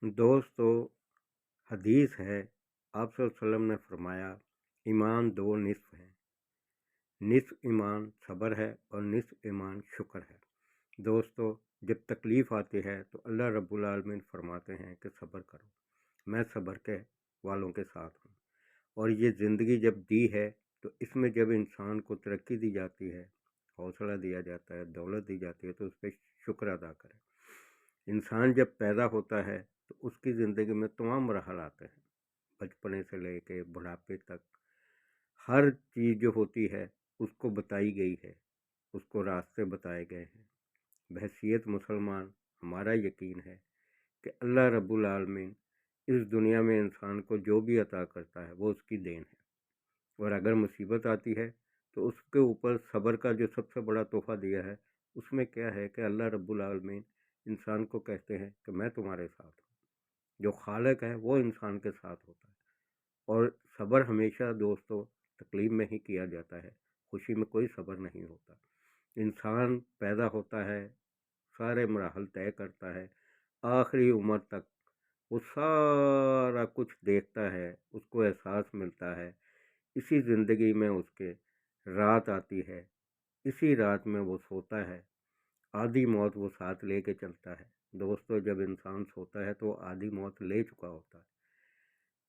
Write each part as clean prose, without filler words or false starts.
दोस्तों, हदीस है, आप सल्लल्लाहु अलैहि वसल्लम ने फरमाया, ईमान दो निस्फ़ हैं। निस्फ़ ईमान सब्र है और निस्फ़ ईमान शुक्र है। दोस्तों, जब तकलीफ़ आती है तो अल्लाह रब्बुल आलमीन फरमाते हैं कि सब्र करो, मैं सब्र के वालों के साथ हूँ। और ये ज़िंदगी जब दी है तो इसमें जब इंसान को तरक्की दी जाती है, हौसला दिया जाता है, दौलत दी जाती है, तो उस पर शुक्र अदा करें। इंसान जब पैदा होता है तो उसकी ज़िंदगी में तमाम मराहल आते हैं, बचपने से लेके बुढ़ापे तक। हर चीज़ जो होती है उसको बताई गई है, उसको रास्ते बताए गए हैं। बहैसियत मुसलमान हमारा यकीन है कि अल्लाह रब्बुल आलमीन इस दुनिया में इंसान को जो भी अता करता है वो उसकी देन है। और अगर मुसीबत आती है तो उसके ऊपर सब्र का जो सबसे बड़ा तोहफ़ा दिया है, उसमें क्या है कि अल्लाह रब्बुल आलमीन इंसान को कहते हैं कि मैं तुम्हारे साथ हूँ। जो खालिक है वो इंसान के साथ होता है। और सब्र हमेशा दोस्तों तकलीफ़ में ही किया जाता है, खुशी में कोई सब्र नहीं होता। इंसान पैदा होता है, सारे मराहल तय करता है, आखिरी उम्र तक वो सारा कुछ देखता है, उसको एहसास मिलता है। इसी ज़िंदगी में उसके रात आती है, इसी रात में वो सोता है, आधी मौत वो साथ लेके चलता है। दोस्तों, जब इंसान सोता है तो आधी मौत ले चुका होता है।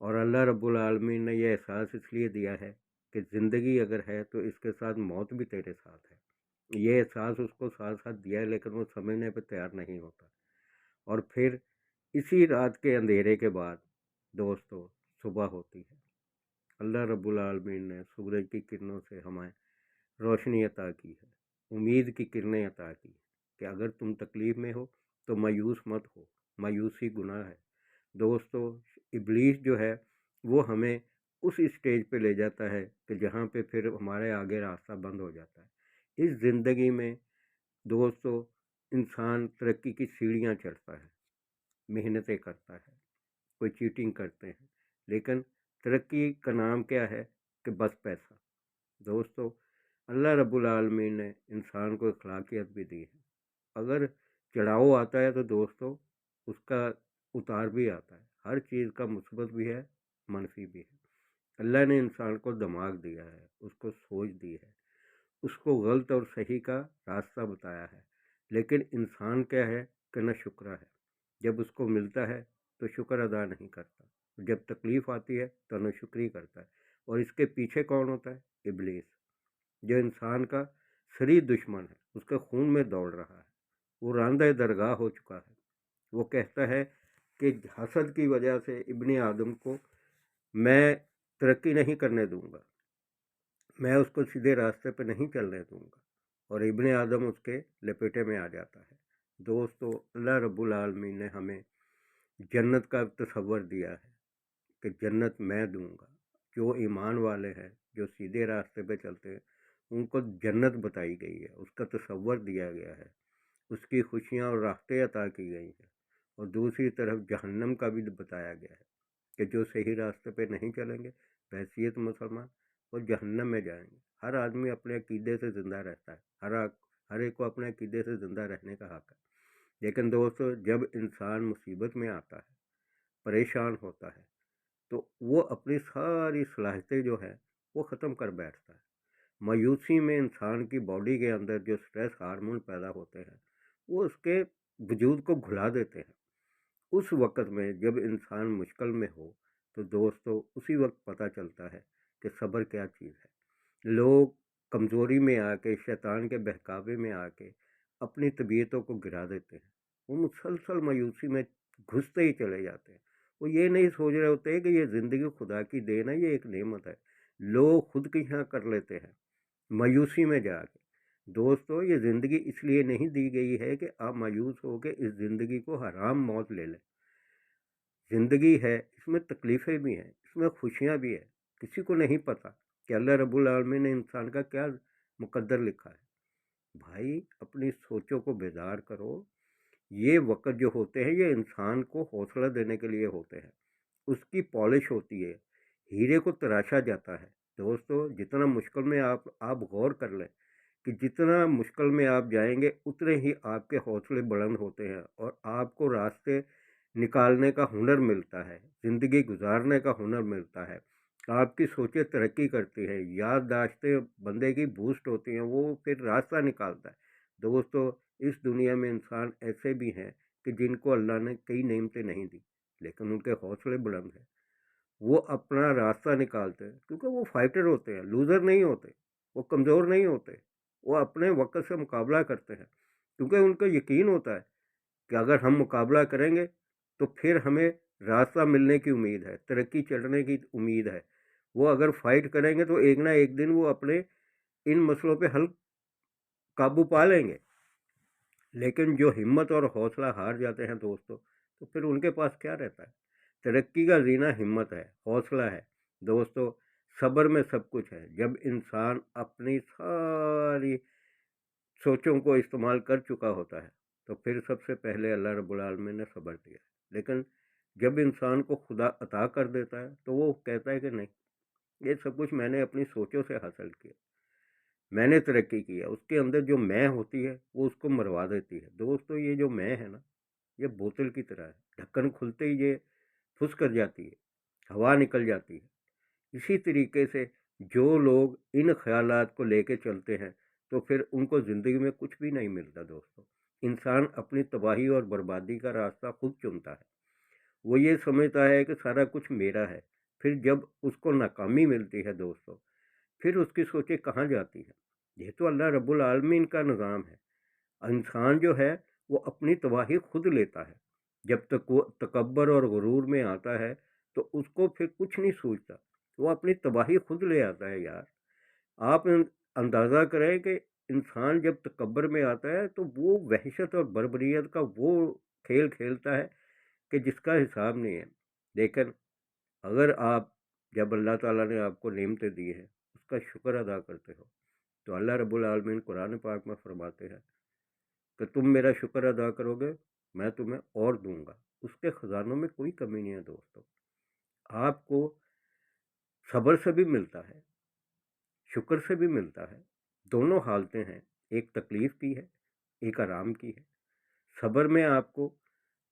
और अल्लाह रब्बुल आलमीन ने यह एहसास इसलिए दिया है कि ज़िंदगी अगर है तो इसके साथ मौत भी तेरे साथ है। ये एहसास उसको साथ साथ दिया है, लेकिन वो समझने पर तैयार नहीं होता। और फिर इसी रात के अंधेरे के बाद दोस्तों सुबह होती है। अल्लाह रब्बुल आलमीन ने सूरज की किरणों से हमें रोशनी अता की है, उम्मीद की किरणें अता की है कि अगर तुम तकलीफ़ में हो तो मायूस मत हो, मायूसी गुनाह है। दोस्तों, इब्लीस जो है वो हमें उस स्टेज पे ले जाता है कि जहाँ पे फिर हमारे आगे रास्ता बंद हो जाता है। इस ज़िंदगी में दोस्तों इंसान तरक्की की सीढ़ियाँ चढ़ता है, मेहनतें करता है, कोई चीटिंग करते हैं, लेकिन तरक्की का नाम क्या है कि बस पैसा। दोस्तों, अल्लाह रब्बुल आलमीन ने इंसान को अखलाकियत भी दी है। अगर चढ़ाव आता है तो दोस्तों उसका उतार भी आता है। हर चीज़ का मुस्बत भी है, मनफी भी है। अल्लाह ने इंसान को दिमाग दिया है, उसको सोच दी है, उसको गलत और सही का रास्ता बताया है। लेकिन इंसान क्या है कि न शुक्र है। जब उसको मिलता है तो शुक्र अदा नहीं करता, जब तकलीफ़ आती है तो नाशुक्री करता है। और इसके पीछे कौन होता है? इब्लीस, जो इंसान का शरीर दुश्मन है, उसके खून में दौड़ रहा है। वो रांदे दरगाह हो चुका है। वो कहता है कि हसद की वजह से इब्ने आदम को मैं तरक्की नहीं करने दूंगा, मैं उसको सीधे रास्ते पे नहीं चलने दूंगा। और इब्ने आदम उसके लपेटे में आ जाता है। दोस्तों, अल्लाह रब्बुल आलमीन ने हमें जन्नत का तसव्वुर दिया है कि जन्नत मैं दूंगा। जो ईमान वाले हैं, जो सीधे रास्ते पे चलते हैं, उनको जन्नत बताई गई है, उसका तसव्वुर दिया गया है, उसकी खुशियाँ और राहतें अता की गई हैं। और दूसरी तरफ जहन्नम का भी बताया गया है कि जो सही रास्ते पे नहीं चलेंगे, बहैसियत मुसलमान, वो जहन्नम में जाएंगे। हर आदमी अपने अकीदे से ज़िंदा रहता है, हर एक को अपने अकीदे से ज़िंदा रहने का हक़ है। लेकिन दोस्तों, जब इंसान मुसीबत में आता है, परेशान होता है, तो वो अपनी सारी सलाहियतें जो है वो ख़त्म कर बैठता है। मायूसी में इंसान की बॉडी के अंदर जो स्ट्रेस हार्मोन पैदा होते हैं वो उसके वजूद को घुला देते हैं। उस वक़्त में जब इंसान मुश्किल में हो तो दोस्तों उसी वक्त पता चलता है कि सब्र क्या चीज़ है। लोग कमज़ोरी में आके, शैतान के बहकावे में आके अपनी तबीयतों को गिरा देते हैं। वो मुसलसल मायूसी में घुसते ही चले जाते हैं। वो ये नहीं सोच रहे होते कि ये ज़िंदगी खुदा की देन है, ये एक नेमत है। लोग खुदकुशियाँ कर लेते हैं मायूसी में जाके। दोस्तों, ये ज़िंदगी इसलिए नहीं दी गई है कि आप मायूस हो के इस ज़िंदगी को हराम मौत ले लें। ज़िंदगी है, इसमें तकलीफ़ें भी हैं, इसमें खुशियाँ भी हैं। किसी को नहीं पता कि अल्लाह रब्बुल आलमीन ने इंसान का क्या मुकद्दर लिखा है। भाई, अपनी सोचों को बेदार करो। ये वक़्त जो होते हैं ये इंसान को हौसला देने के लिए होते हैं, उसकी पॉलिश होती है, हीरे को तराशा जाता है। दोस्तों, जितना मुश्किल में आप गौर कर लें कि जितना मुश्किल में आप जाएंगे उतने ही आपके हौसले बुलंद होते हैं और आपको रास्ते निकालने का हुनर मिलता है, ज़िंदगी गुजारने का हुनर मिलता है, आपकी सोचें तरक्की करती है, याददाश्तें बंदे की बूस्ट होती हैं, वो फिर रास्ता निकालता है। दोस्तों, इस दुनिया में इंसान ऐसे भी हैं कि जिनको अल्लाह ने कई नेमतें नहीं दी, लेकिन उनके हौसले बुलंद हैं। वो अपना रास्ता निकालते हैं क्योंकि वो फाइटर होते हैं, लूज़र नहीं होते, वो कमज़ोर नहीं होते, वो अपने वक्त से मुकाबला करते हैं क्योंकि उनको यकीन होता है कि अगर हम मुकाबला करेंगे तो फिर हमें रास्ता मिलने की उम्मीद है, तरक्की चढ़ने की उम्मीद है। वो अगर फाइट करेंगे तो एक ना एक दिन वो अपने इन मसलों पे हल काबू पा लेंगे। लेकिन जो हिम्मत और हौसला हार जाते हैं दोस्तों, तो फिर उनके पास क्या रहता है? तरक्की का जीना हिम्मत है, हौसला है। दोस्तों, सब्र में सब कुछ है। जब इंसान अपनी सारी सोचों को इस्तेमाल कर चुका होता है तो फिर सबसे पहले अल्लाह रब्बुल आलमीन ने सब्र दिया है। लेकिन जब इंसान को खुदा अता कर देता है तो वो कहता है कि नहीं, ये सब कुछ मैंने अपनी सोचों से हासिल किया, मैंने तरक्की किया। उसके अंदर जो मैं होती है वो उसको मरवा देती है। दोस्तों, ये जो मैं है ना, ये बोतल की तरह है, ढक्कन खुलते ही ये फुस कर जाती है, हवा निकल जाती है। इसी तरीके से जो लोग इन ख्यालात को लेके चलते हैं तो फिर उनको ज़िंदगी में कुछ भी नहीं मिलता दोस्तों। इंसान अपनी तबाही और बर्बादी का रास्ता खुद चुनता है। वो ये समझता है कि सारा कुछ मेरा है। फिर जब उसको नाकामी मिलती है दोस्तों, फिर उसकी सोचें कहाँ जाती है? ये तो अल्लाह रब्बुल आलमीन का निज़ाम है। इंसान जो है वो अपनी तबाही खुद लेता है। जब तक वो तकब्बर और गुरूर में आता है तो उसको फिर कुछ नहीं सूझता, वो अपनी तबाही खुद ले आता है यार। आप अंदाज़ा करें कि इंसान जब तकब्बर में आता है तो वो वहशत और बर्बरियत का वो खेल खेलता है कि जिसका हिसाब नहीं है। लेकिन अगर आप जब अल्लाह ताला ने आपको नेमतें दी हैं उसका शुक्र अदा करते हो तो अल्लाह रब्बुल आलमीन कुरान पाक में फरमाते हैं कि तुम मेरा शुक्र अदा करोगे, मैं तुम्हें और दूंगा। उसके ख़जानों में कोई कमी नहीं है दोस्तों। आपको सब्र से भी मिलता है, शुक्र से भी मिलता है। दोनों हालतें हैं, एक तकलीफ़ की है, एक आराम की है। सब्र में आपको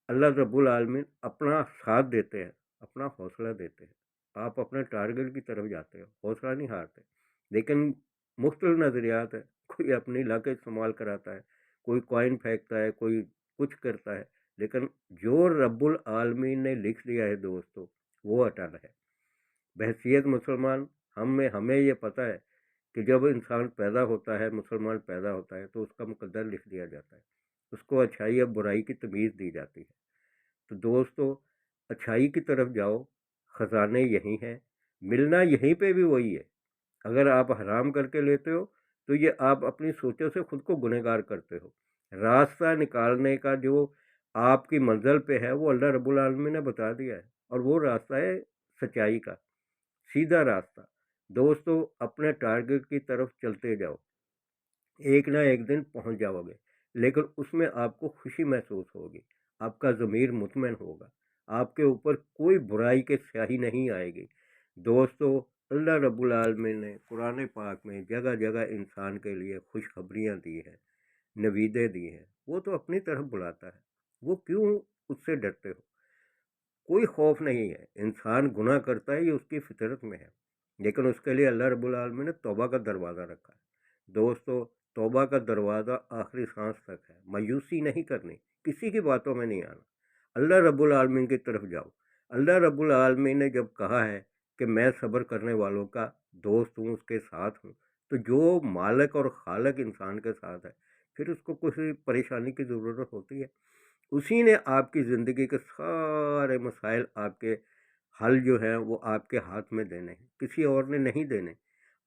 अल्लाह रब्बुल आलमीन अपना साथ देते हैं, अपना हौसला देते हैं। आप अपने टारगेट की तरफ जाते हो, हौसला नहीं हारते। लेकिन मुख्तलिफ नज़रियात है, कोई अपनी लक इस्तेमाल कराता है, कोई कॉइन फेंकता है, कोई कुछ करता है। लेकिन जो रब्बुल आलमीन ने लिख दिया है दोस्तों, वो अटल है। बहसीत मुसलमान हमें ये पता है कि जब इंसान पैदा होता है, मुसलमान पैदा होता है, तो उसका मुकद्दर लिख दिया जाता है, उसको अच्छाई और बुराई की तमीज़ दी जाती है। तो दोस्तों, अच्छाई की तरफ जाओ, ख़जाने यहीं हैं, मिलना यहीं पे भी वही है। अगर आप हराम करके लेते हो तो ये आप अपनी सोचों से खुद को गुनहगार करते हो। रास्ता निकालने का जो आपकी मंजिल पे है वो अल्लाह रब्बुल आलमीन ने बता दिया है, और वो रास्ता है सच्चाई का, सीधा रास्ता। दोस्तों, अपने टारगेट की तरफ चलते जाओ, एक ना एक दिन पहुंच जाओगे, लेकिन उसमें आपको खुशी महसूस होगी, आपका ज़मीर मुतमईन होगा, आपके ऊपर कोई बुराई की स्याही नहीं आएगी। दोस्तों, अल्लाह रब्बुल आलमीन ने कुरान पाक में जगह जगह इंसान के लिए खुशखबरियाँ दी हैं, नवीदे दी हैं। वो तो अपनी तरफ बुलाता है, वो क्यों उससे डरते हो? कोई खौफ नहीं है। इंसान गुनाह करता है, ये उसकी फितरत में है, लेकिन उसके लिए अल्लाह रब्बुल आलमीन ने तौबा का दरवाज़ा रखा है। दोस्तों, तौबा का दरवाज़ा आखिरी सांस तक है। मायूसी नहीं करनी, किसी की बातों में नहीं आना, अल्लाह रब्बुल आलमीन की तरफ जाओ। अल्लाह रब्बुल आलमीन ने जब कहा है कि मैं सब्र करने वालों का दोस्त हूँ, उसके साथ हूँ, तो जो मालिक और खालिक इंसान के साथ है, फिर उसको किसी परेशानी की ज़रूरत होती है? उसी ने आपकी ज़िंदगी के सारे मसाइल, आपके हल जो हैं वो आपके हाथ में देने हैं, किसी और ने नहीं देने।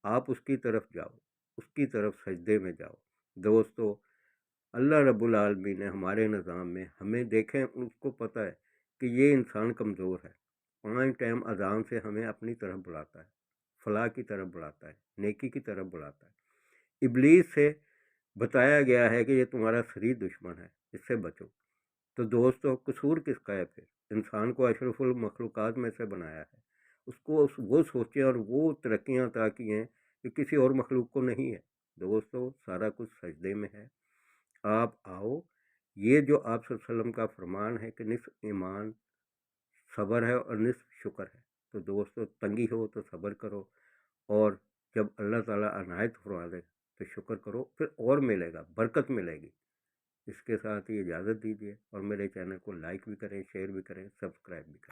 आप उसकी तरफ जाओ, उसकी तरफ सजदे में जाओ। दोस्तों, अल्लाह रब्बुल आलमीन ने हमारे निज़ाम में हमें देखें, उसको पता है कि ये इंसान कमज़ोर है। 5 टाइम अज़ान से हमें अपनी तरफ बुलाता है, फलाह की तरफ बुलाता है, नेकी की तरफ बुलाता है। इब्लीस से बताया गया है कि ये तुम्हारा शरीर दुश्मन है, इससे बचो। तो दोस्तों, कसूर किसका है फिर? इंसान को अशरफुल मखलूक़ात में से बनाया है, उसको वो सोचें और वो तरक्कियाँ अता की हैं कि किसी और मखलूक को नहीं है। दोस्तों, सारा कुछ सजदे में है। आप आओ, یہ جو آپ صلی اللہ علیہ وسلم کا فرمان ہے کہ نصف ایمان صبر ہے اور نصف شکر ہے، تو دوستو تنگی ہو تو صبر کرو، اور جب اللہ تعالیٰ عنایت فرما دے تو شکر کرو، پھر اور ملے گا، برکت ملے گی۔ اس کے ساتھ ہی اجازت دیجیے، اور میرے چینل کو لائک بھی کریں، شیئر بھی کریں، سبسکرائب بھی کریں۔